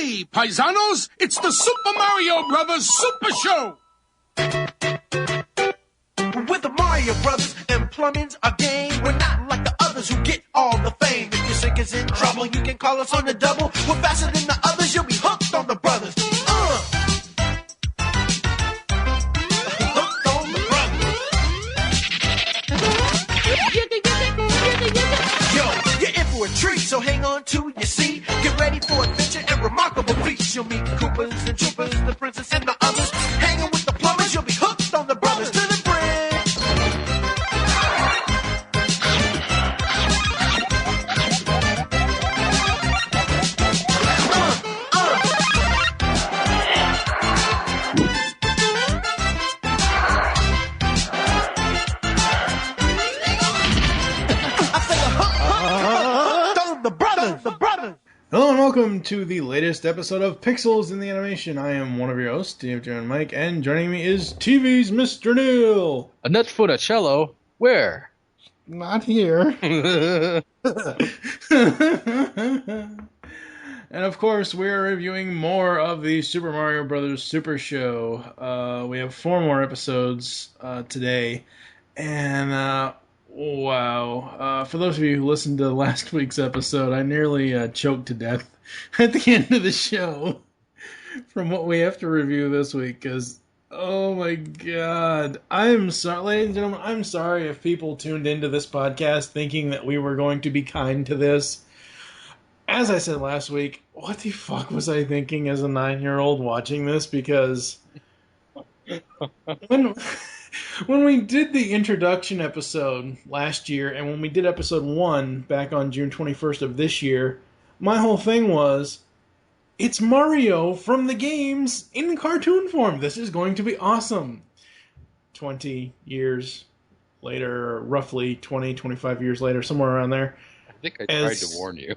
Hey, paisanos, it's the Super Mario Brothers Super Show! With the Mario Brothers and plumbing's a game. We're not like the others who get all the fame. If your sink is in trouble, you can call us on the double. We're faster than the others, you'll be hooked on the brothers. Hooked on the brothers. Yo, you're in for a treat, so hang on to your seat. Get ready for adventure and remarkable feats. You'll meet Koopas and Troopers, the princess and the others. Hanging with the plumbers, you'll be hooked on the brothers. To the bridge. Hello and welcome to the latest episode of Pixels in the Animation. I am one of your hosts, Dave, Joe, and Mike, and joining me is TV's Mr. Neil. A nut foot a cello? Where? Not here. And of course, we're reviewing more of the Super Mario Bros. Super Show. We have 4 more episodes today, and wow. For those of you who listened to last week's episode, I nearly choked to death at the end of the show from what we have to review this week, because, oh my god. I'm sorry, ladies and gentlemen, I'm sorry if people tuned into this podcast thinking that we were going to be kind to this. As I said last week, what the fuck was I thinking as a 9-year-old watching this? Because when we did the introduction episode last year, and when we did episode 1 back on June 21st of this year, my whole thing was, it's Mario from the games in cartoon form. This is going to be awesome. 20 years later, or roughly 20, 25 years later, somewhere around there. I think I tried to warn you.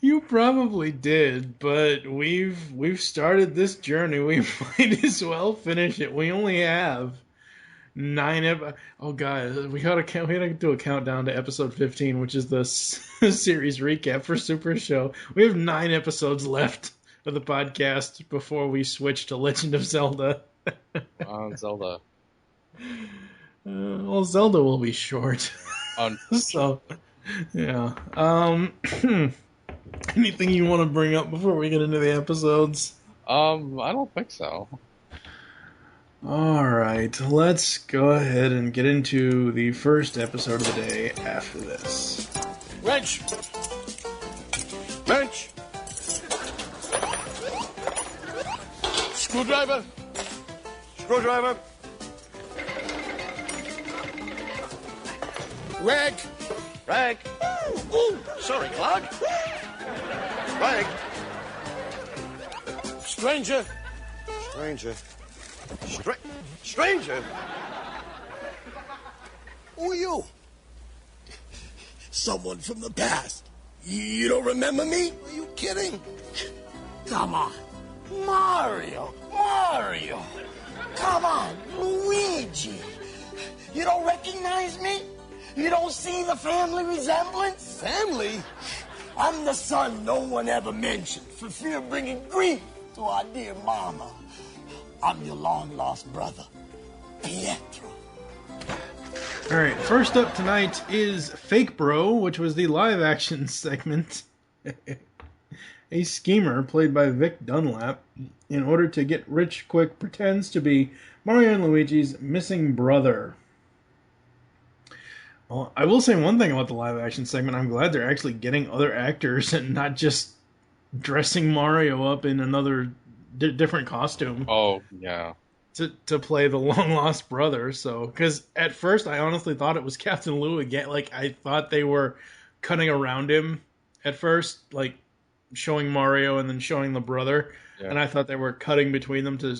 You probably did, but we've started this journey. We might as well finish it. We only have 9 oh god, we gotta do a countdown to episode 15, which is the series recap for Super Show. We have 9 episodes left of the podcast before we switch to Legend of Zelda. Zelda. Well, Zelda will be short. So, yeah. Anything you want to bring up before we get into the episodes? I don't think so. Alright, let's go ahead and get into the first episode of the day after this. Wrench! Wrench! Screwdriver! Screwdriver! Rag! Rag! Ooh, sorry, Clark. Rag! Stranger! Stranger! Stranger! Who are you? Someone from the past. You don't remember me? Are you kidding? Come on. Mario. Mario. Come on. Luigi. You don't recognize me? You don't see the family resemblance? Family? I'm the son no one ever mentioned for fear of bringing grief to our dear mama. I'm your long-lost brother, Pietro. Alright, first up tonight is Fake Bro, which was the live-action segment. A schemer, played by Vic Dunlap, in order to get rich quick, pretends to be Mario and Luigi's missing brother. Well, I will say one thing about the live-action segment. I'm glad they're actually getting other actors and not just dressing Mario up in another different costume. Oh, yeah. To play the long-lost brother. So, because at first I honestly thought it was Captain Lou again. Like, I thought they were cutting around him at first, like, showing Mario and then showing the brother. Yeah. And I thought they were cutting between them to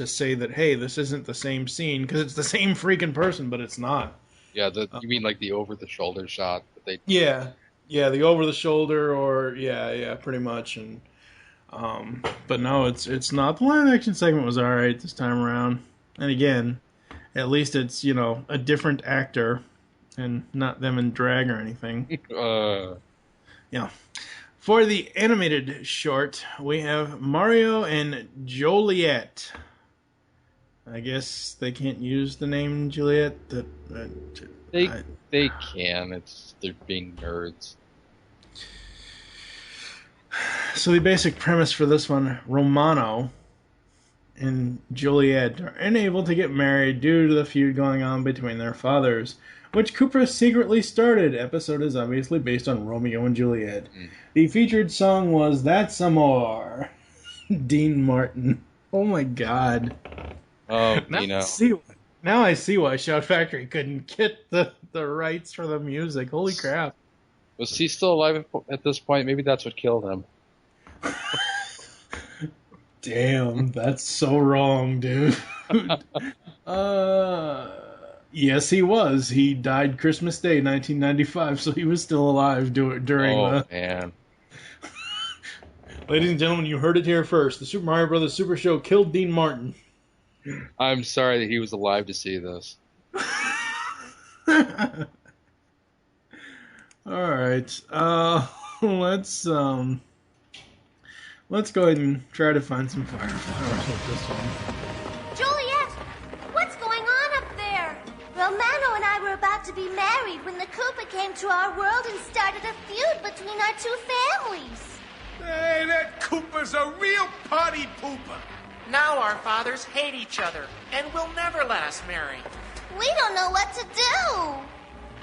say that, hey, this isn't the same scene, because it's the same freaking person, but it's not. Yeah, you mean like the over-the-shoulder shot that they... Yeah, the over-the-shoulder, or pretty much. And but no, it's not. The live-action segment was all right this time around. And again, at least it's a different actor and not them in drag or anything. Uh, Yeah. For the animated short, we have Mario and Joliet. I guess they can't use the name Juliet. they can. They're being nerds. So the basic premise for this one, Romano and Joliet are unable to get married due to the feud going on between their fathers, which Koopas secretly started. Episode is obviously based on Romeo and Juliet. The featured song was That's Amore. Dean Martin. Oh my god. Oh, Now I see why Shout Factory couldn't get the rights for the music. Holy crap. Was he still alive at this point? Maybe that's what killed him. Damn, that's so wrong, dude. Yes, he was. He died Christmas Day, 1995, so he was still alive during the... man. Ladies and gentlemen, you heard it here first. The Super Mario Brothers Super Show killed Dean Martin. I'm sorry that he was alive to see this. Alright, let's go ahead and try to find some fireflowers with this one. Joliet, what's going on up there? Romano and I were about to be married when the Koopa came to our world and started a feud between our two families. Hey, that Koopa's a real party pooper. Now our fathers hate each other and will never let us marry. We don't know what to do.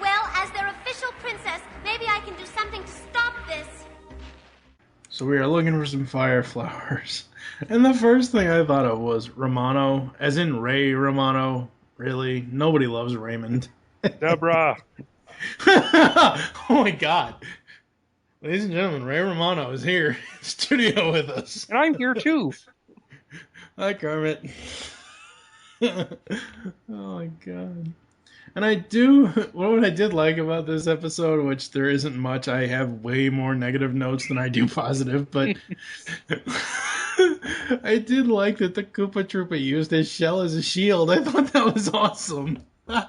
Well, as their official princess, maybe I can do something to stop this. So we are looking for some fireflowers. And the first thing I thought of was Romano, as in Ray Romano. Really? Nobody loves Raymond. Deborah. Oh my god. Ladies and gentlemen, Ray Romano is here in studio with us. And I'm here too. Hi, Kermit. Oh my god. And what I did like about this episode, which there isn't much, I have way more negative notes than I do positive, but I did like that the Koopa Troopa used his shell as a shield. I thought that was awesome. I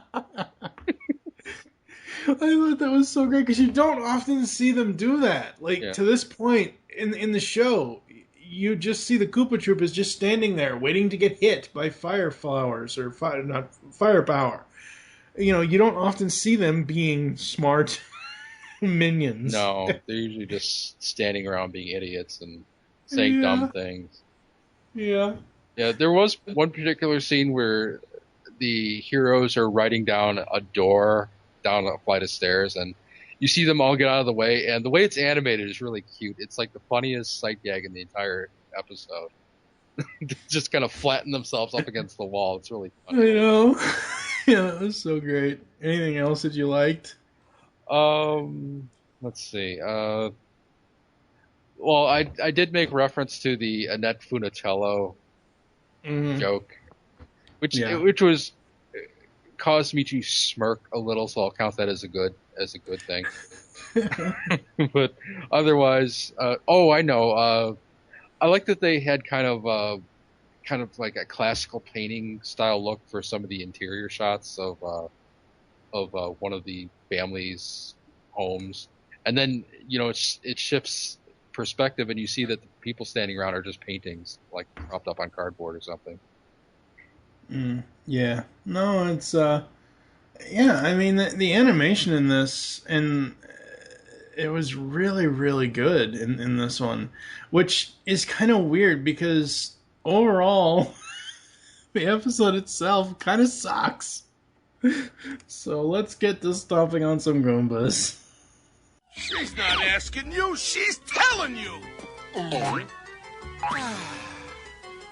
thought that was so great, because you don't often see them do that. To this point in the show, you just see the Koopa Troopas just standing there waiting to get hit by fire flowers, or firepower. You know, you don't often see them being smart minions. No, they're usually just standing around being idiots and saying dumb things. Yeah. Yeah, there was one particular scene where the heroes are riding down a door, down a flight of stairs, and you see them all get out of the way, and the way it's animated is really cute. It's like the funniest sight gag in the entire episode. They just kind of flatten themselves up against the wall. It's really funny. I know. Yeah, that was so great. Anything else that you liked? Let's see. Well, I did make reference to the Annette Funatello joke, which was caused me to smirk a little, so I'll count that as a good thing. But otherwise, I know. I like that they had kind of like a classical painting style look for some of the interior shots of one of the family's homes, and then it shifts perspective, and you see that the people standing around are just paintings, like propped up on cardboard or something. Yeah. No, it's I mean the animation in this, and it was really, really good in this one, which is kind of weird because overall the episode itself kind of sucks. So let's get to stomping on some Goombas. She's not asking you, she's telling you.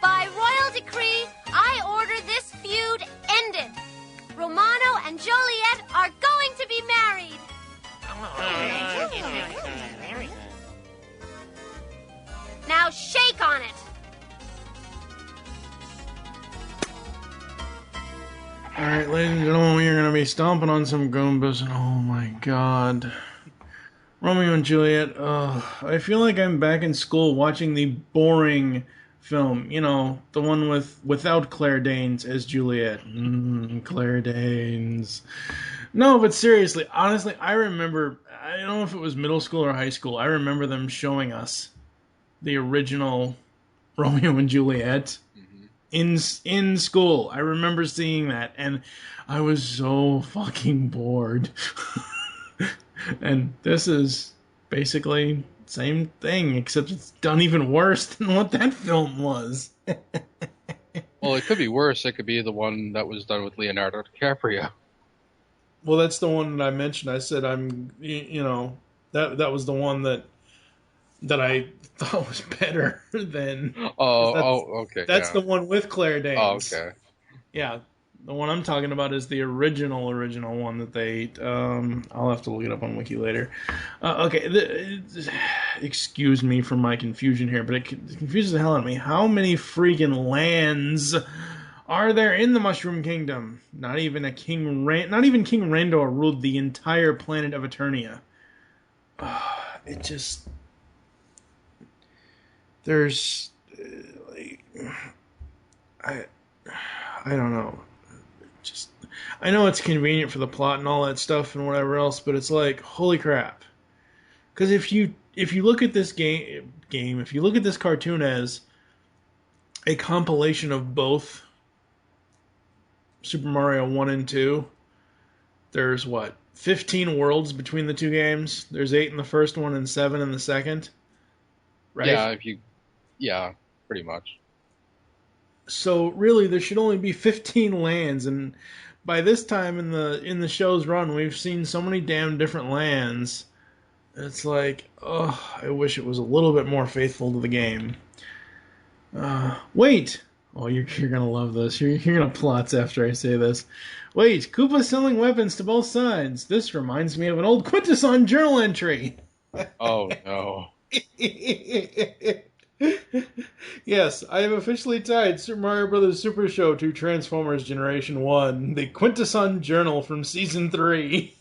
By royal decree, I order this feud ended. Romano and Joliet are going to be married. Now shake on it. Alright, ladies and gentlemen, we are going to be stomping on some Goombas, and oh my god. Romeo and Juliet, I feel like I'm back in school watching the boring film, the one without Claire Danes as Juliet. Claire Danes. No, but seriously, honestly, I remember. I don't know if it was middle school or high school. I remember them showing us the original Romeo and Juliet in school. I remember seeing that, and I was so fucking bored. And this is basically same thing, except it's done even worse than what that film was. Well, it could be worse. It could be the one that was done with Leonardo DiCaprio. Well, that's the one that I mentioned. I said that was the one that I thought was better than. Okay. That's the one with Claire Danes. Oh, okay. Yeah, the one I'm talking about is the original one that they. I'll have to look it up on Wiki later. Okay, excuse me for my confusion here, but it confuses the hell out of me. How many freaking lands are there in the Mushroom Kingdom? Not even King Randor ruled the entire planet of Eternia. It just. There's, I don't know. Just, I know it's convenient for the plot and all that stuff and whatever else, but it's like, holy crap. Because if you look at this game, if you look at this cartoon as a compilation of both Super Mario 1 and 2, there's 15 worlds between the two games? There's 8 in the first one and 7 in the second? Right? Yeah, pretty much. So really, there should only be 15 lands, and by this time in the show's run, we've seen so many damn different lands. It's like, I wish it was a little bit more faithful to the game. Wait! Oh, you're gonna love this. You're gonna plot after I say this. Wait, Koopa selling weapons to both sides. This reminds me of an old Quintesson journal entry. Oh no. Yes, I have officially tied Super Mario Bros. Super Show to Transformers Generation 1, the Quintesson Journal from Season 3.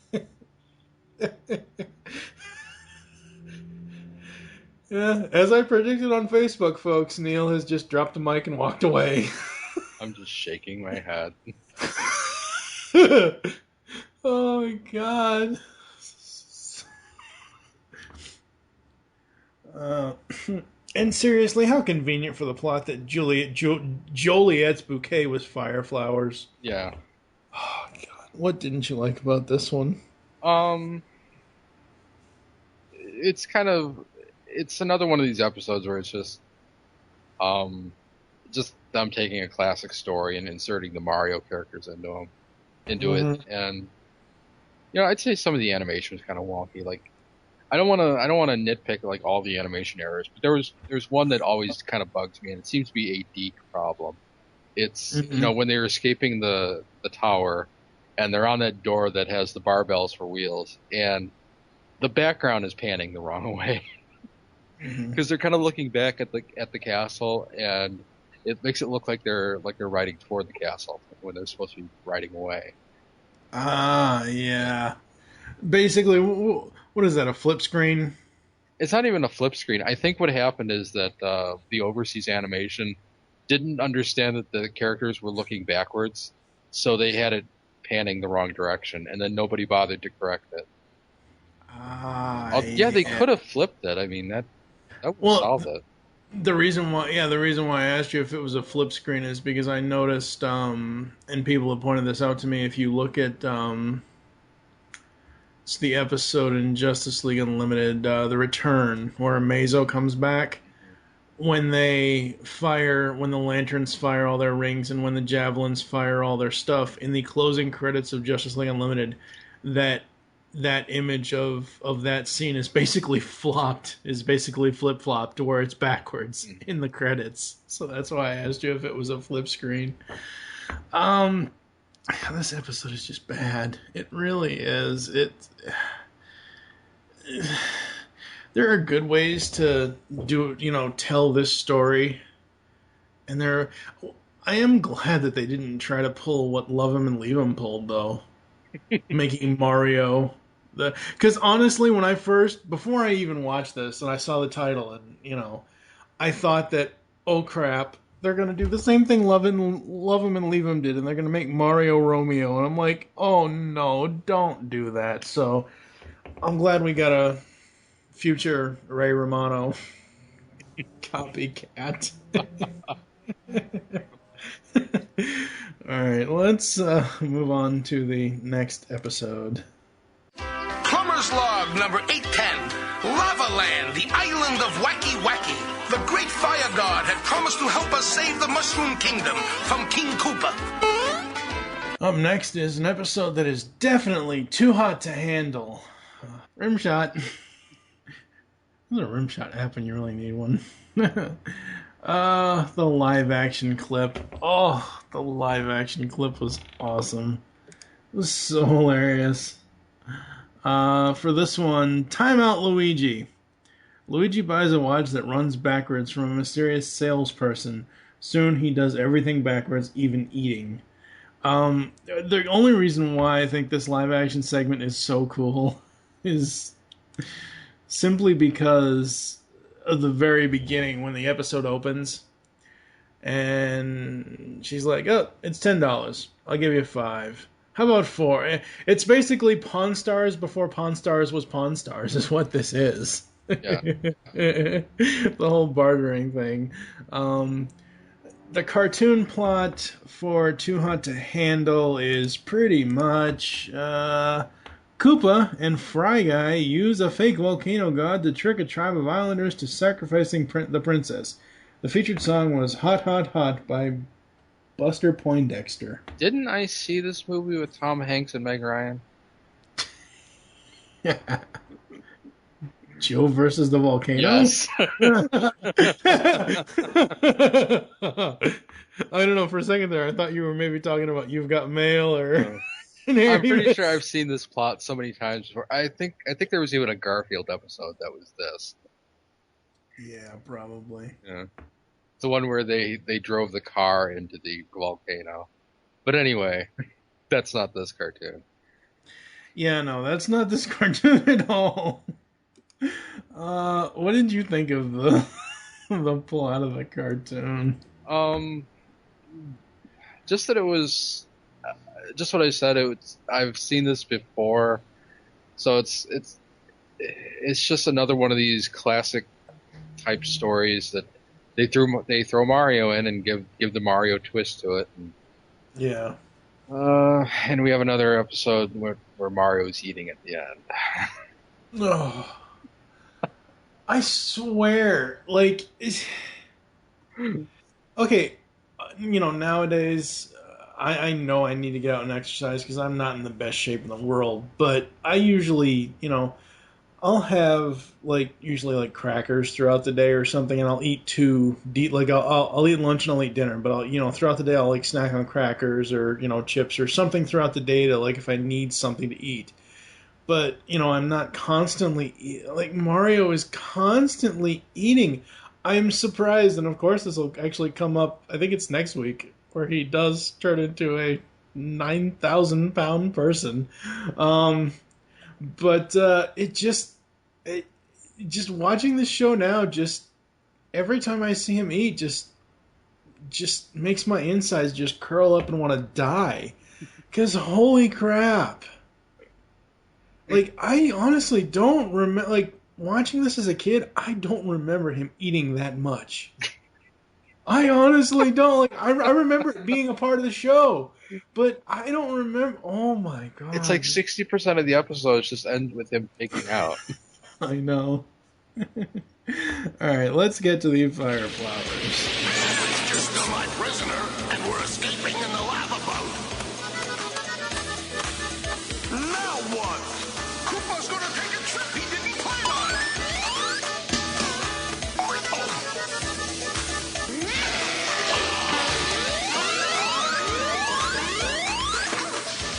Yeah, as I predicted on Facebook, folks, Neil has just dropped the mic and walked away. I'm just shaking my head. Oh my god. And seriously, how convenient for the plot that Joliet's bouquet was fire flowers. Yeah. Oh god, what didn't you like about this one? It's another one of these episodes where it's just them taking a classic story and inserting the Mario characters into it, and I'd say some of the animation was kind of wonky. Like, I don't want to nitpick like all the animation errors, but there's one that always kind of bugs me, and it seems to be a Deke problem. It's when they're escaping the tower, and they're on that door that has the barbells for wheels, and the background is panning the wrong way because they're kind of looking back at the castle, and it makes it look like they're riding toward the castle when they're supposed to be riding away. Yeah. Basically, what is that, a flip screen? It's not even a flip screen. I think what happened is that the overseas animation didn't understand that the characters were looking backwards, so they had it panning the wrong direction, and then nobody bothered to correct it. They could have flipped it. I mean, that would solve it. The reason why I asked you if it was a flip screen is because I noticed, and people have pointed this out to me, if you look at it's the episode in Justice League Unlimited, The Return, where Mazo comes back, when the lanterns fire all their rings and when the javelins fire all their stuff, in the closing credits of Justice League Unlimited, that image of that scene is basically flip-flopped to where it's backwards in the credits. So that's why I asked you if it was a flip screen. This episode is just bad. It really is. There are good ways to tell this story, and I am glad that they didn't try to pull what Love 'Em and Leave 'Em pulled, though. Making Mario because honestly, before I even watched this and I saw the title, and I thought that, oh crap, they're gonna do the same thing Love 'Em and Leave 'Em did, and they're gonna make Mario Romeo, and I'm like, oh no, don't do that. So I'm glad we got a future Ray Romano copycat. Alright, let's move on to the next episode. Plumber's Log number 810. Lava Land, the island of Wacky Wacky. The great fire god had promised to help us save the Mushroom Kingdom from King Koopa. Up next is an episode that is definitely too hot to handle. Rimshot. There's a Rimshot app when you really need one. The live action clip. Oh, the live action clip was awesome. It was so hilarious. For this one, Time Out Luigi. Luigi buys a watch that runs backwards from a mysterious salesperson. Soon he does everything backwards, even eating. The only reason why I think this live action segment is so cool is simply because of the very beginning when the episode opens. And she's like, oh, it's $10. I'll give you $5. How about $4? It's basically Pawn Stars before Pawn Stars was Pawn Stars, is what this is. Yeah. The whole bartering thing. The cartoon plot for Too Hot to Handle is pretty much Koopa and Fry Guy use a fake volcano god to trick a tribe of islanders to sacrificing the princess. The featured song was Hot Hot Hot by Buster Poindexter. Didn't I see this movie with Tom Hanks and Meg Ryan? Joe versus the volcano? Yes. I don't know, for a second there I thought you were maybe talking about You've Got Mail or... I'm pretty sure I've seen this plot so many times before. I think there was even a Garfield episode that was this. Yeah, probably. Yeah. The one where they drove the car into the volcano. But anyway, that's not this cartoon. Yeah, no, that's not this cartoon at all. What did you think of the plot of the cartoon? Just that it was... just what I said. I've seen this before, so it's just another one of these classic type stories that they throw Mario in and give the Mario twist to it. And, yeah. And we have another episode where Mario's eating at the end. Oh, I swear, like, okay, nowadays. I know I need to get out and exercise because I'm not in the best shape in the world. But I usually, I'll have usually crackers throughout the day or something, and I'll eat two. I'll eat lunch and I'll eat dinner. But I'll throughout the day I'll snack on crackers or chips or something throughout the day to if I need something to eat. But I'm not constantly Mario is constantly eating. I'm surprised, and of course this will actually come up. I think it's next week, where he does turn into a 9,000-pound person. But it just watching this show now, just every time I see him eat, just makes my insides just curl up and want to die. Because holy crap. I honestly don't remember, watching this as a kid, I don't remember him eating that much. I honestly don't. I remember it being a part of the show, but I don't remember. Oh my god! It's 60% of the episodes just end with him picking out. I know. All right, let's get to the fire flowers. You're still my prisoner, and we're escaping in the lava boat. Now what? Koopa's gonna take a trip he didn't plan on.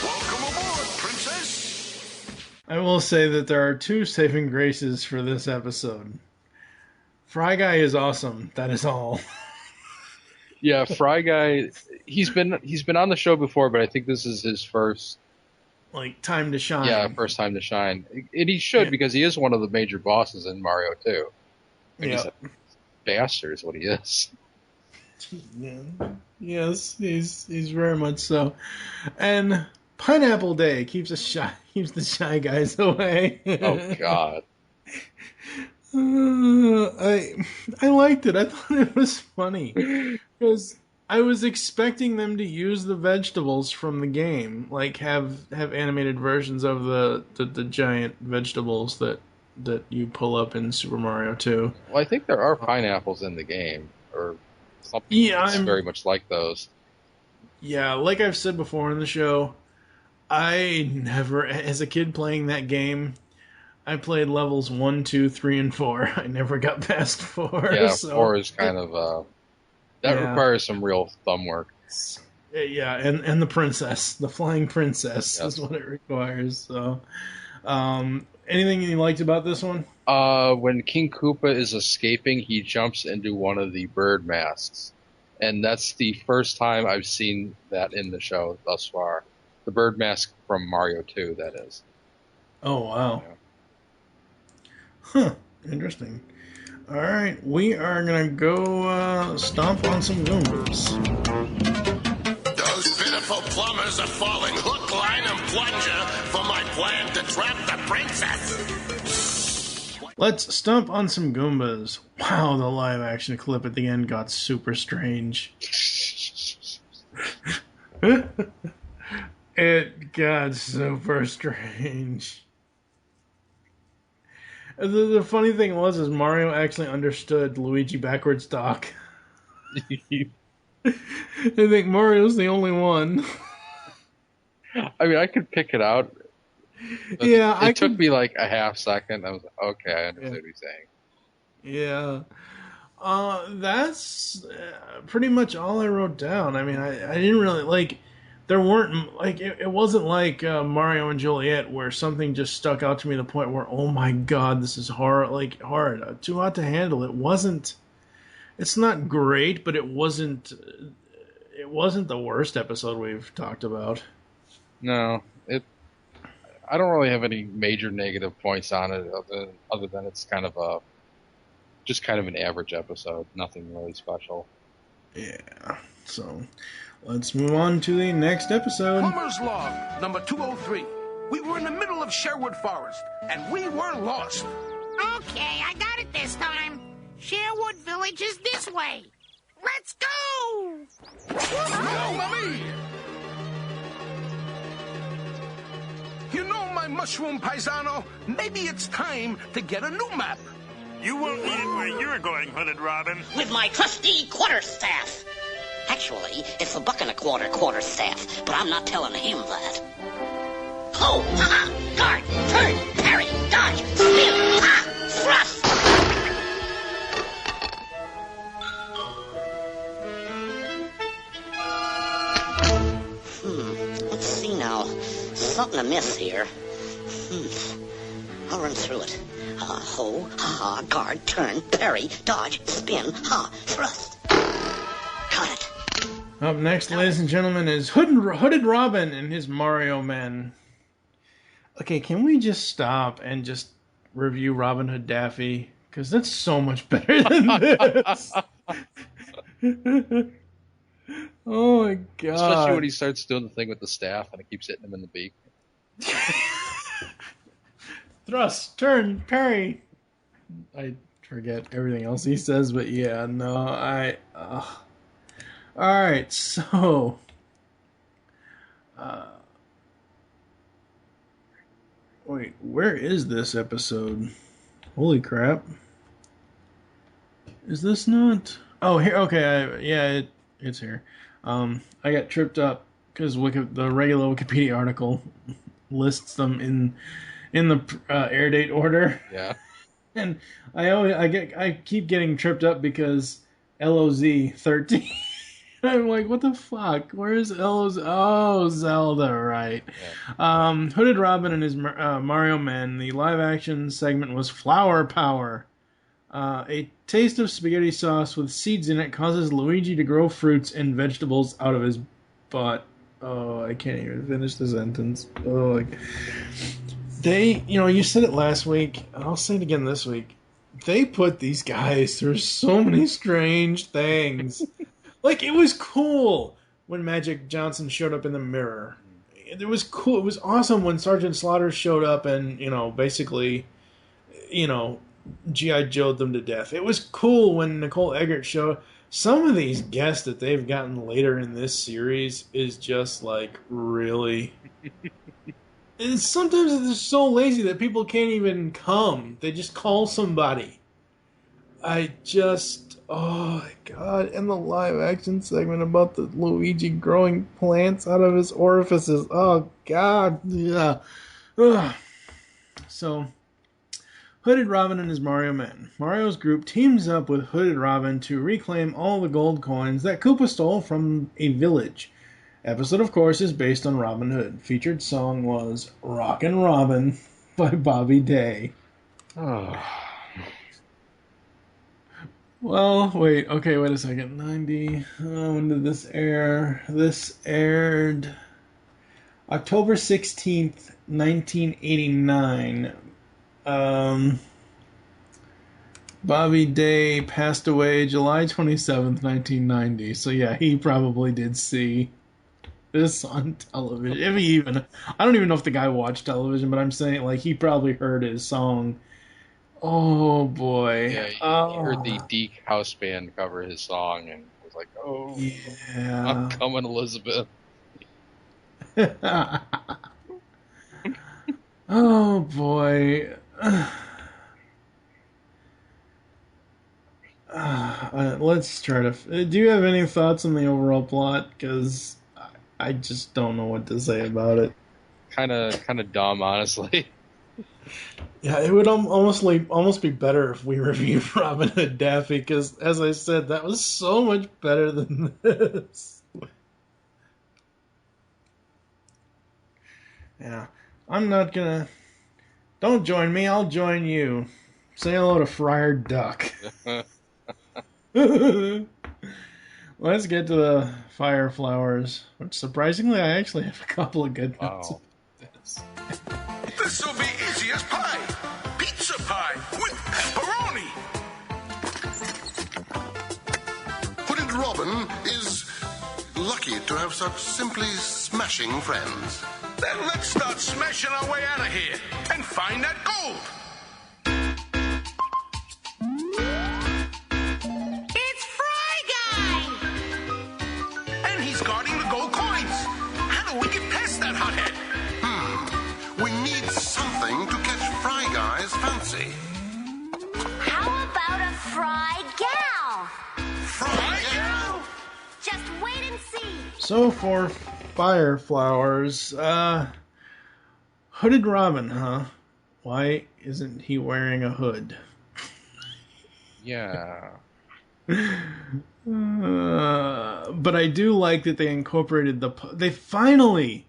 Welcome aboard, princess. I will say that there are two saving graces for this episode. Fry Guy is awesome. That is all. Yeah, Fry Guy. He's been on the show before, but I think this is his first time to shine. Yeah, first time to shine, and he should because he is one of the major bosses in Mario 2. He's a bastard, is what he is. Yeah. Yes, he's very much so. And Pineapple Day keeps the shy guys away. Oh God. I liked it. I thought it was funny because I was expecting them to use the vegetables from the game, like have animated versions of the giant vegetables that you pull up in Super Mario 2. Well, I think there are pineapples in the game, or something that's very much like those. Yeah, like I've said before in the show, I never, as a kid playing that game, I played levels 1, 2, 3, and 4. I never got past 4. Yeah, so 4 is kind of requires some real thumb work. Yeah, and the princess, the flying princess, is what it requires. So, anything you liked about this one? When King Koopa is escaping, he jumps into one of the bird masks, and that's the first time I've seen that in the show thus far. The bird mask from Mario 2, that is. Oh wow. Yeah. Huh. Interesting. All right, we are gonna go stomp on some Goombas. Those pitiful plumbers are falling hook, line, and plunger for my plan to trap the princess. Let's stomp on some Goombas. Wow, the live action clip at the end got super strange. It got super strange. The funny thing was Mario actually understood Luigi backwards talk. I think Mario's the only one. I mean, I could pick it out. Yeah, it took me like a half second. I was like, okay, I understand what he's saying. Yeah. That's pretty much all I wrote down. I mean, I didn't really, like, there weren't, like, it wasn't like Mario and Joliet where something just stuck out to me to the point where, oh my god, this is hard, too hot to handle. It wasn't, it's not great, but it wasn't the worst episode we've talked about. No, I don't really have any major negative points on it other than it's kind of just kind of an average episode. Nothing really special. Yeah. So, let's move on to the next episode. Plumber's Log, number 203. We were in the middle of Sherwood Forest, and we were lost. Okay, I got it this time. Sherwood Village is this way. Let's go! Mamma mia! You know, my mushroom paisano, maybe it's time to get a new map. You won't need it where you're going, Hooded Robin. With my trusty quarterstaff. Actually, it's a $1.25 quarterstaff, but I'm not telling him that. Ho! Ha! Guard! Turn! Parry! Dodge! Spin! Ha! Thrust! Let's see now. Something amiss here. I'll run through it. Ho! Ha! Guard! Turn! Parry! Dodge! Spin! Ha! Thrust! Got it. Up next, ladies and gentlemen, is Hooded Robin and his Mario Men. Okay, can we just stop and just review Robin Hood Daffy? Because that's so much better than this. Oh my god. Especially when he starts doing the thing with the staff and it keeps hitting him in the beak. Thrust, turn, parry. I forget everything else he says, but yeah, no, Alright, so... wait, where is this episode? Holy crap. Is this not... Oh, here, okay, it's here. I got tripped up because the regular Wikipedia article lists them in the air date order. Yeah. And I keep getting tripped up because LOZ 13. I'm like, what the fuck? Where is LOZ? Oh, Zelda, right. Yeah. Hooded Robin and his Mario Men. The live action segment was Flower Power. A taste of spaghetti sauce with seeds in it causes Luigi to grow fruits and vegetables out of his butt. Oh, I can't even finish the sentence. Oh, you said it last week, and I'll say it again this week. They put these guys through so many strange things. Like, it was cool when Magic Johnson showed up in the mirror. It was cool. It was awesome when Sergeant Slaughter showed up and, basically, G.I. Joe'd them to death. It was cool when Nicole Eggert showed. Some of these guests that they've gotten later in this series is just, like, really... And sometimes they're so lazy that people can't even come. They just call somebody. Oh my god. And the live action segment about the Luigi growing plants out of his orifices. Oh god. Yeah. Ugh. So, Hooded Robin and his Mario Men. Mario's group teams up with Hooded Robin to reclaim all the gold coins that Koopa stole from a village. Episode, of course, is based on Robin Hood. Featured song was Rockin' Robin by Bobby Day. Oh. Well, wait a second. 90. When did this air? This aired October 16th, 1989. Bobby Day passed away July 27th, 1990. So yeah, he probably did see this on television. If he even... I don't even know if the guy watched television, but I'm saying, like, he probably heard his song. Oh, boy. Yeah, he heard the Deke house band cover his song and was like, oh, yeah. I'm coming, Elizabeth. Oh, boy. Let's try to... Do you have any thoughts on the overall plot? Because I just don't know what to say about it. Kind of dumb, honestly. Yeah, it would almost be better if we reviewed Robin Hood Daffy, because, as I said, that was so much better than this. Yeah, I'm not gonna... Don't join me, I'll join you. Say hello to Friar Duck. Let's get to the Fire Flowers, which surprisingly I actually have a couple of good notes. Wow. This'll be easy as pie. Pizza pie with pepperoni. Hooded Robin is lucky to have such simply smashing friends. Then let's start smashing our way out of here and find that gold. It's Fry Guy! And he's guarding the gold coins. How do we get past that hothead? We need something to catch Fry Guy's fancy. How about a Fry Gal? Fry Gal? Just wait and see. So for Fire Flowers, Hooded Robin, huh? Why isn't he wearing a hood? Yeah. But I do like that they incorporated they finally,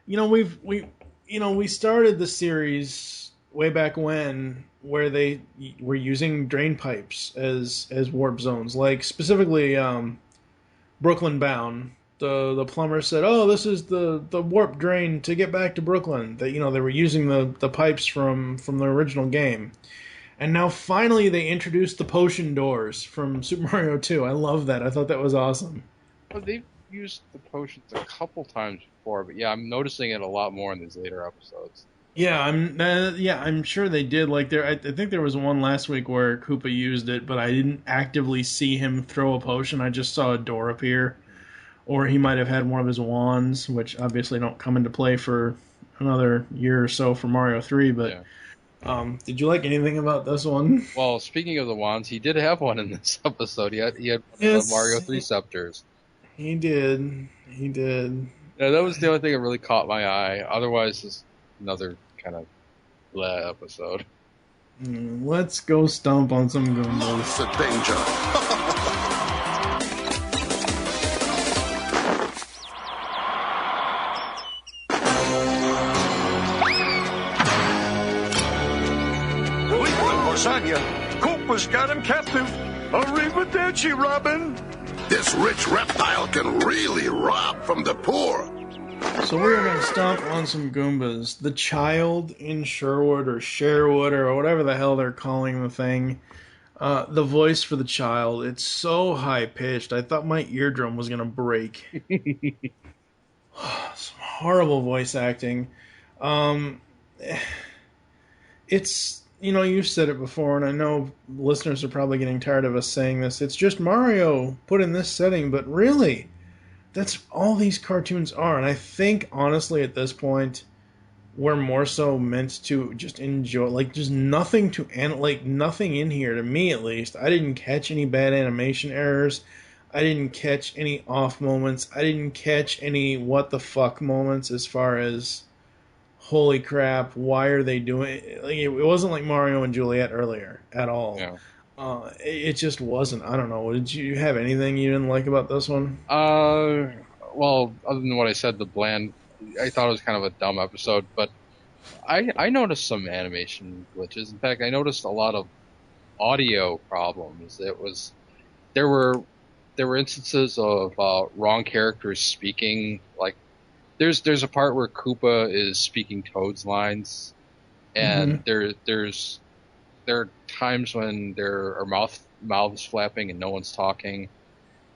we started the series way back when where they were using drain pipes as warp zones, like specifically Brooklyn Bound. The plumber said, "Oh, this is the warp drain to get back to Brooklyn." That they were using the pipes from the original game. And now finally they introduced the potion doors from Super Mario 2. I love that. I thought that was awesome. Well, they've used the potions a couple times before, but yeah, I'm noticing it a lot more in these later episodes. Yeah, I'm sure they did. Like I think there was one last week where Koopa used it, but I didn't actively see him throw a potion. I just saw a door appear, or he might have had one of his wands, which obviously don't come into play for another year or so for Mario 3. But Yeah. Did you like anything about this one? Well, speaking of the wands, he did have one in this episode. He had one of the Mario 3 scepters. He did. Yeah, that was the only thing that really caught my eye. Otherwise, it's another kind of blah episode. Let's go stomp on some Goombas. It's a danger. Lasagna. Koopa's got him captive. Arrivederci, Robin. This rich reptile can really rob from the poor. So we're going to stomp on some Goombas. The child in Sherwood or Sherwood or whatever the hell they're calling the thing. The voice for the child, it's so high pitched. I thought my eardrum was gonna break. Some horrible voice acting. It's, you've said it before, and I know listeners are probably getting tired of us saying this. It's just Mario put in this setting, but really, that's all these cartoons are. And I think, honestly, at this point, we're more so meant to just enjoy, like, just nothing nothing in here, to me at least. I didn't catch any bad animation errors. I didn't catch any off moments. I didn't catch any what the fuck moments as far as, holy crap, why are they doing it? Like, it wasn't like Mario and Juliet earlier at all. Yeah. It just wasn't. I don't know. Did you have anything you didn't like about this one? Well, other than what I said, I thought it was kind of a dumb episode, but I noticed some animation glitches. In fact, I noticed a lot of audio problems. There were instances of wrong characters speaking. Like there's a part where Koopa is speaking Toad's lines, and there are times when there are mouths flapping and no one's talking.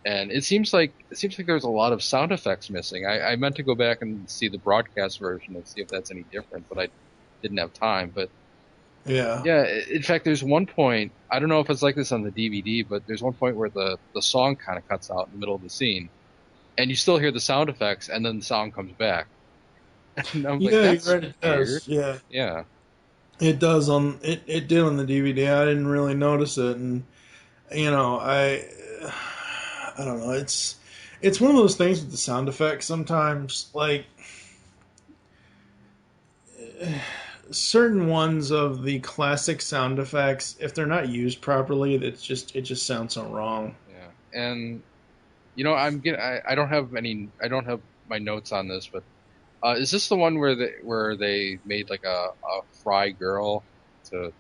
And it seems like there's a lot of sound effects missing. I meant to go back and see the broadcast version and see if that's any different, but I didn't have time. But yeah. In fact, there's one point, I don't know if it's like this on the DVD, but there's one point where the song kind of cuts out in the middle of the scene, and you still hear the sound effects, and then the song comes back. And I'm like, that's right, it does. Weird. Yeah. It does it did on the DVD. I didn't really notice it, and I don't know. It's one of those things with the sound effects. Sometimes, like, certain ones of the classic sound effects, if they're not used properly, it just sounds so wrong. Yeah, and I don't have my notes on this, but is this the one where they made like a fry girl to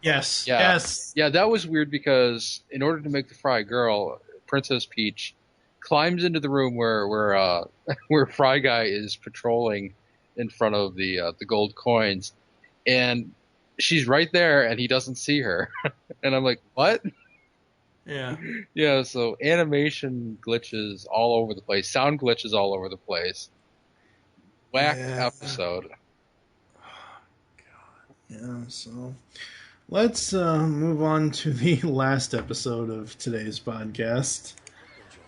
Yes. Yeah. Yes. Yeah, that was weird because in order to make the Fry girl, Princess Peach climbs into the room where Fry Guy is patrolling in front of the gold coins, and she's right there, and he doesn't see her. And I'm like, what? Yeah. Yeah. So animation glitches all over the place, sound glitches all over the place. Whack episode. Yeah. So. Let's move on to the last episode of today's podcast.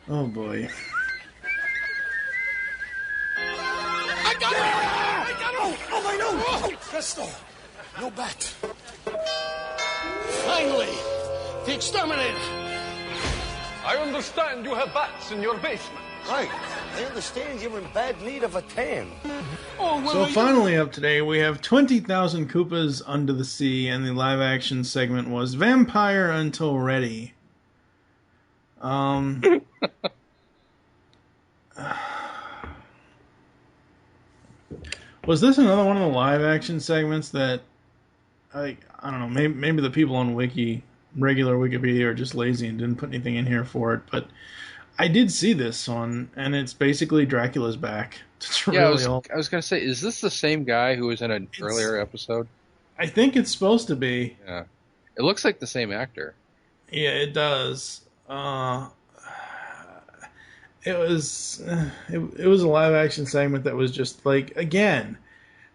Oh boy. I got it! I got it! Oh my no! Oh, presto! No bat. Finally, the exterminator. I understand you have bats in your basement. Right. I understand you're in bad need of a tan. So finally up today, we have 20,000 Koopas Under the Sea, and the live-action segment was Vampire Until Ready. Was this another one of the live-action segments that, I don't know, maybe the people on regular Wikipedia are just lazy and didn't put anything in here for it, but I did see this one, and it's basically Dracula's back. I was going to say, is this the same guy who was in an earlier episode? I think it's supposed to be. Yeah. It looks like the same actor. Yeah, it does. It was a live action segment that was just like, again,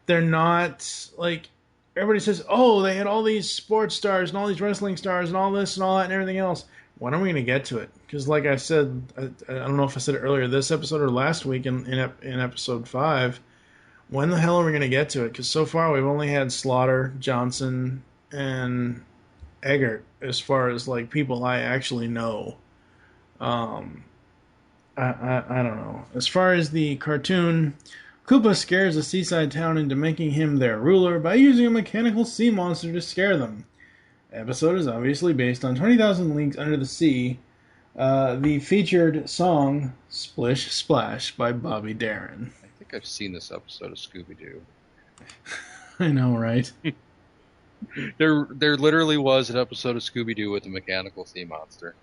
they're not like, everybody says, oh, they had all these sports stars and all these wrestling stars and all this and all that and everything else. When are we going to get to it? Because like I said, I don't know if I said it earlier this episode or last week in episode 5, when the hell are we going to get to it? Because so far we've only had Slaughter, Johnson, and Eggert as far as like people I actually know. I don't know. As far as the cartoon, Koopa scares a seaside town into making him their ruler by using a mechanical sea monster to scare them. The episode is obviously based on 20,000 Leagues Under the Sea, the featured song Splish Splash by Bobby Darin. I think I've seen this episode of Scooby-Doo. I know, right? There literally was an episode of Scooby-Doo with a mechanical sea monster.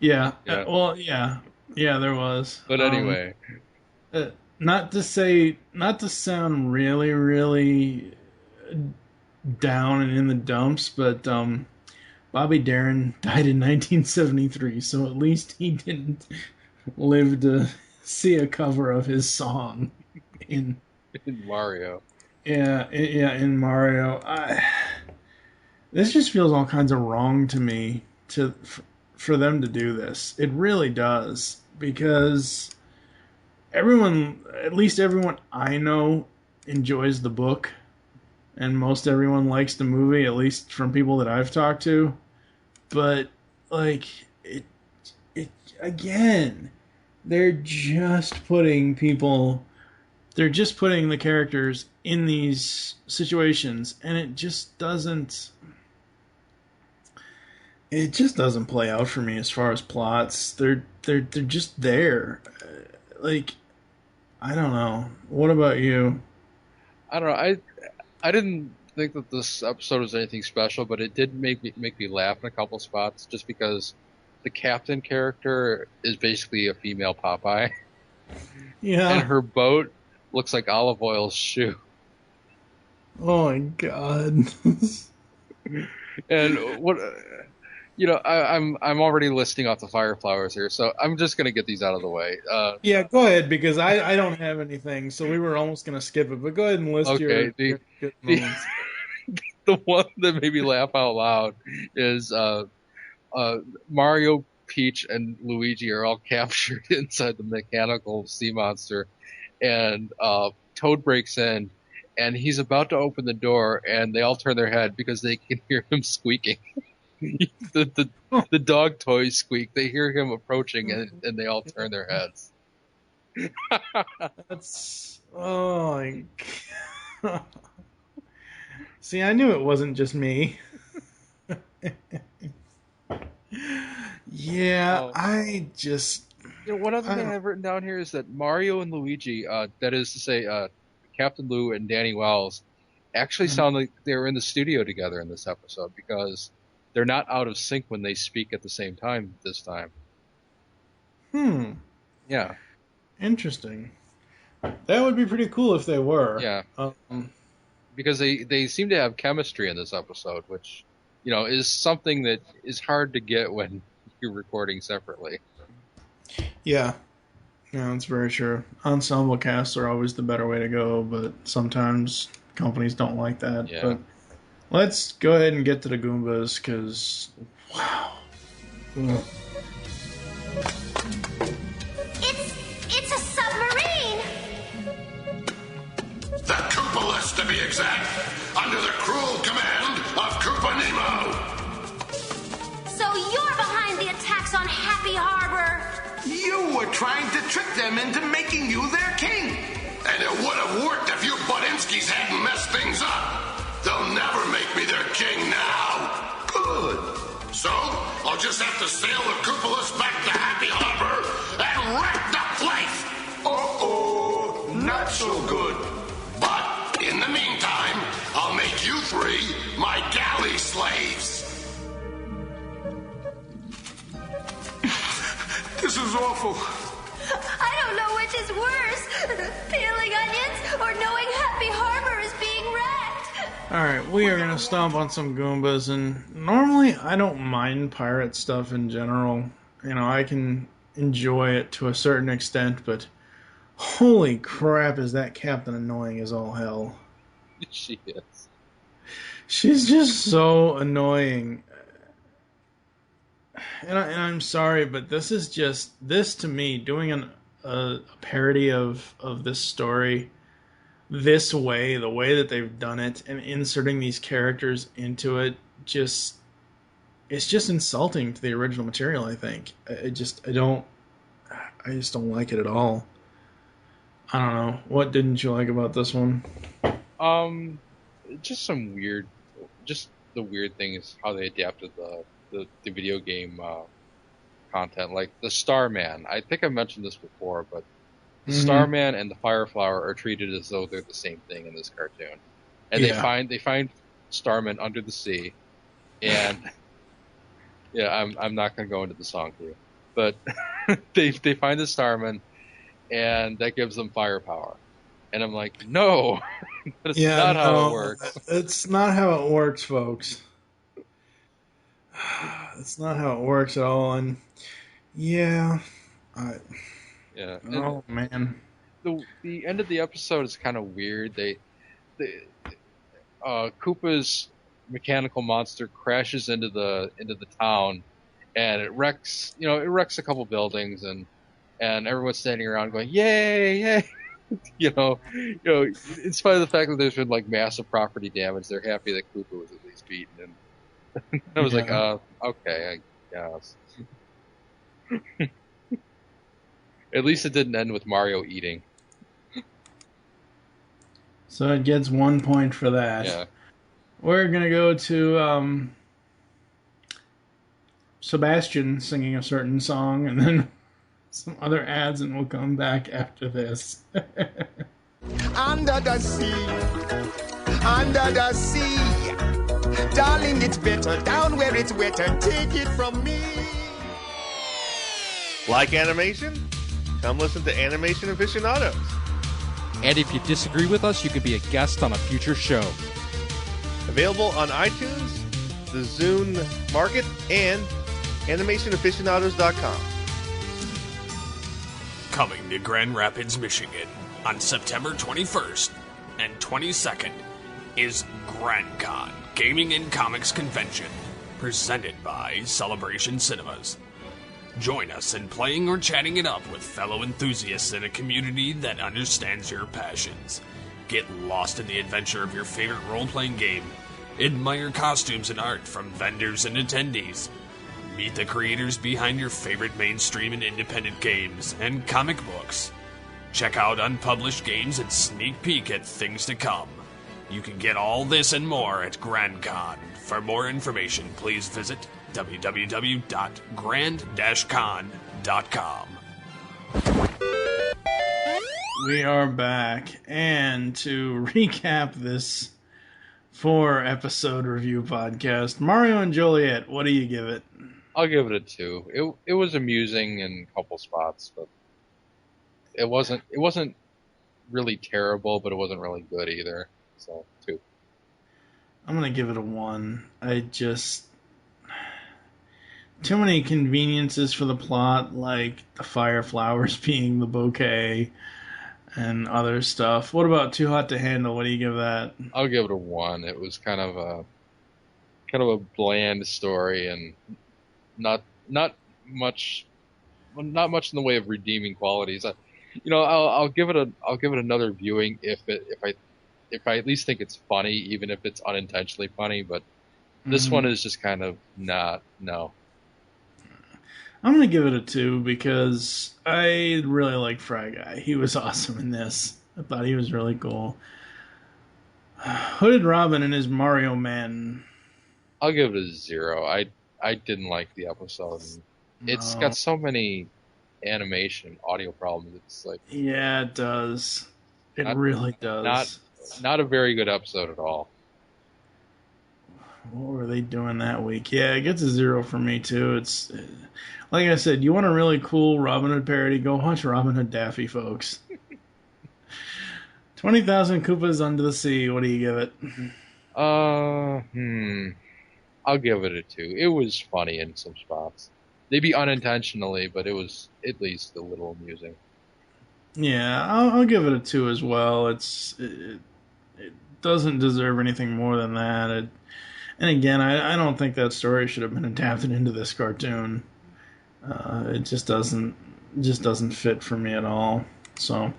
Yeah. Yeah, there was. But anyway. Not to sound really, really down and in the dumps, but Bobby Darin died in 1973, so at least he didn't live to see a cover of his song in Mario. Yeah, in Mario. This just feels all kinds of wrong to me for them to do this. It really does, because at least everyone I know enjoys the book, and most everyone likes the movie, at least from people that I've talked to. But like it again, they're just putting the characters in these situations, and it just doesn't play out for me as far as plots. They're just there. Like, I don't know. What about you? I don't know. I didn't think that this episode was anything special, but it did make me laugh in a couple spots, just because the captain character is basically a female Popeye. Yeah. And her boat looks like Olive Oil's shoe. Oh my god. And what, I'm already listing off the fire flowers here, so I'm just gonna get these out of the way. Yeah, go ahead, because I don't have anything, so we were almost gonna skip it. But go ahead and list your good moments. The one that made me laugh out loud is Mario, Peach, and Luigi are all captured inside the mechanical sea monster, and Toad breaks in, and he's about to open the door, and they all turn their head because they can hear him squeaking. the dog toys squeak. They hear him approaching, and they all turn their heads. That's my God. See, I knew it wasn't just me. Yeah, I just. One other thing I've written down here is that Mario and Luigi, that is to say, Captain Lou and Danny Wells, actually sound like they were in the studio together in this episode, because they're not out of sync when they speak at the same time this time. Yeah. Interesting. That would be pretty cool if they were. Yeah. Because they seem to have chemistry in this episode, which, is something that is hard to get when you're recording separately. Yeah. Yeah, that's very true. Ensemble casts are always the better way to go, but sometimes companies don't like that. Yeah. But let's go ahead and get to the Goombas, because, wow. Ugh. It's a submarine! The Koopalus, to be exact, under the cruel command of Koopa Nemo. So you're behind the attacks on Happy Harbor! You were trying to trick them into making you their king. And it would have worked if you Budinsky's hadn't messed things up. They'll never make me their king now. Good. So, I'll just have to sail the Koopalus back to Happy Harbor and wreck the place. Uh-oh, not so good. But, in the meantime, I'll make you three my galley slaves. This is awful. I don't know which is worse, peeling onions or knowing Happy Harbor is being wrecked. Alright, we are going to stomp on some Goombas, and normally I don't mind pirate stuff in general. I can enjoy it to a certain extent, but holy crap, is that captain annoying as all hell. She is. She's just so annoying. And I'm sorry, but this to me, doing a parody of this story this way, the way that they've done it, and inserting these characters into it, it's just insulting to the original material, I think. I just don't like it at all. I don't know. What didn't you like about this one? Just the weird thing is how they adapted the video game content, like the Starman. I think I mentioned this before, but the Starman and the Fireflower are treated as though they're the same thing in this cartoon. And they find Starman under the sea, and I'm not going to go into the song for you, but they find the Starman, and that gives them firepower. And I'm like, no, But it's not how it works. It's not how it works, folks. It's not how it works at all. And yeah. Yeah. Oh, man. The end of the episode is kind of weird. Koopa's mechanical monster crashes into the town, and it wrecks a couple buildings, and everyone's standing around going, "Yay, yay!" In spite of the fact that there's been like massive property damage, they're happy that Koopa was at least beaten. And I was like, okay, I guess. At least it didn't end with Mario eating. So it gets 1 point for that. Yeah. We're going to go to Sebastian singing a certain song, and then some other ads, and we'll come back after this. Under the sea, darling, it's better down where it's wetter. Take it from me. Like animation? Come listen to Animation Aficionados. And if you disagree with us, you could be a guest on a future show. Available on iTunes, the Zune Market, and animationaficionados.com. Coming to Grand Rapids, Michigan on September 21st and 22nd is GrandCon Gaming and Comics Convention, presented by Celebration Cinemas. Join us in playing or chatting it up with fellow enthusiasts in a community that understands your passions. Get lost in the adventure of your favorite role-playing game. Admire costumes and art from vendors and attendees. Meet the creators behind your favorite mainstream and independent games and comic books. Check out unpublished games and sneak peek at things to come. You can get all this and more at GrandCon. For more information, please visit www.grand-con.com. We are back, and to recap this 4-episode review podcast, Mario and Joliet, what do you give it? I'll give it a 2. It was amusing in a couple spots, but it wasn't really terrible, but it wasn't really good either. So 2. I'm gonna give it a 1. Too many conveniences for the plot, like the fire flowers being the bouquet and other stuff. What about Too Hot to Handle? What do you give that? I'll give it a 1. It was kind of a bland story and not much in the way of redeeming qualities. I'll give it another viewing if I at least think it's funny, even if it's unintentionally funny. But this one is just kind of no. I'm going to give it a 2 because I really like Fry Guy. He was awesome in this. I thought he was really cool. Hooded Robin and his Mario Man. I'll give it a 0. I didn't like the episode. It's got so many animation audio problems. It's like... Yeah, it does. It really does. Not a very good episode at all. What were they doing that week? Yeah, it gets a 0 for me, too. It's... Like I said, you want a really cool Robin Hood parody? Go watch Robin Hood Daffy, folks. 20,000 Koopas Under the Sea. What do you give it? I'll give it a 2. It was funny in some spots. Maybe unintentionally, but it was at least a little amusing. Yeah, I'll give it a 2 as well. It doesn't deserve anything more than that. And again, I don't think that story should have been adapted into this cartoon. It just doesn't fit for me at all. So,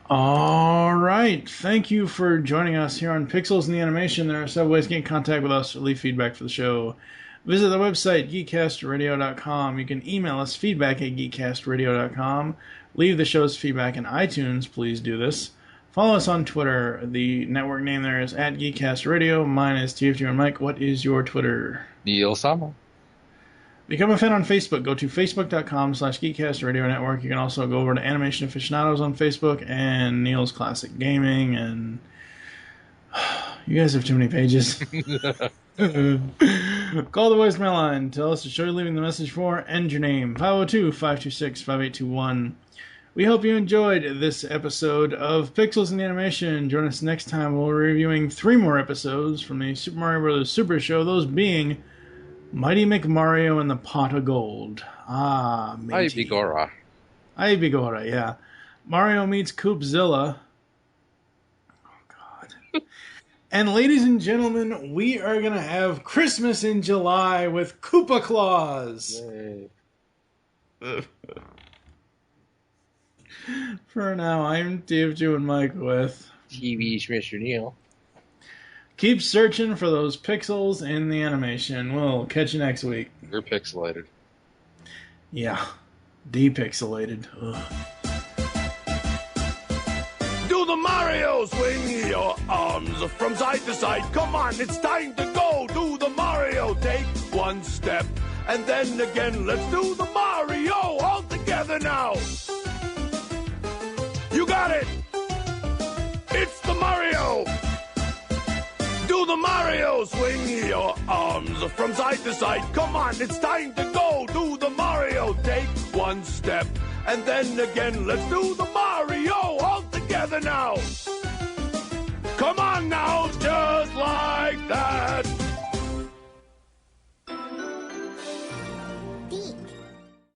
all right. Thank you for joining us here on Pixels in the Animation. There are several ways to get in contact with us or leave feedback for the show. Visit the website, geekcastradio.com. You can email us, feedback@geekcastradio.com. Leave the show's feedback in iTunes. Please do this. Follow us on Twitter. The network name there is @geekcastradio. Mine is TFG1 Mike. What is your Twitter? Neil Sama. Become a fan on Facebook. Go to facebook.com/geekcastradio network. You can also go over to Animation Aficionados on Facebook and Neil's Classic Gaming. And you guys have too many pages. Call the voicemail line. Tell us the show you're leaving the message for. End your name. 502-526-5821. We hope you enjoyed this episode of Pixels in Animation. Join us next time. We'll be reviewing 3 more episodes from the Super Mario Bros. Super Show, those being Mighty McMario and the Pot of Gold. Ibigora, yeah. Mario meets Koopzilla. Oh, God. And ladies and gentlemen, we are going to have Christmas in July with Koopa Claus. Yay. For now, I'm Dave, Joe, and Mike with TV's Mr. Neil. Keep searching for those pixels in the animation. We'll catch you next week. We're pixelated. Yeah. Depixelated. Ugh. Do the Mario, swing your arms from side to side. Come on, it's time to go. Do the Mario, take one step. And then again, let's do the Mario all together now. You got it. It's the Mario. Do the Mario, swing your arms from side to side. Come on, it's time to go. Do the Mario, take one step. And then again, let's do the Mario all together now. Come on now, just like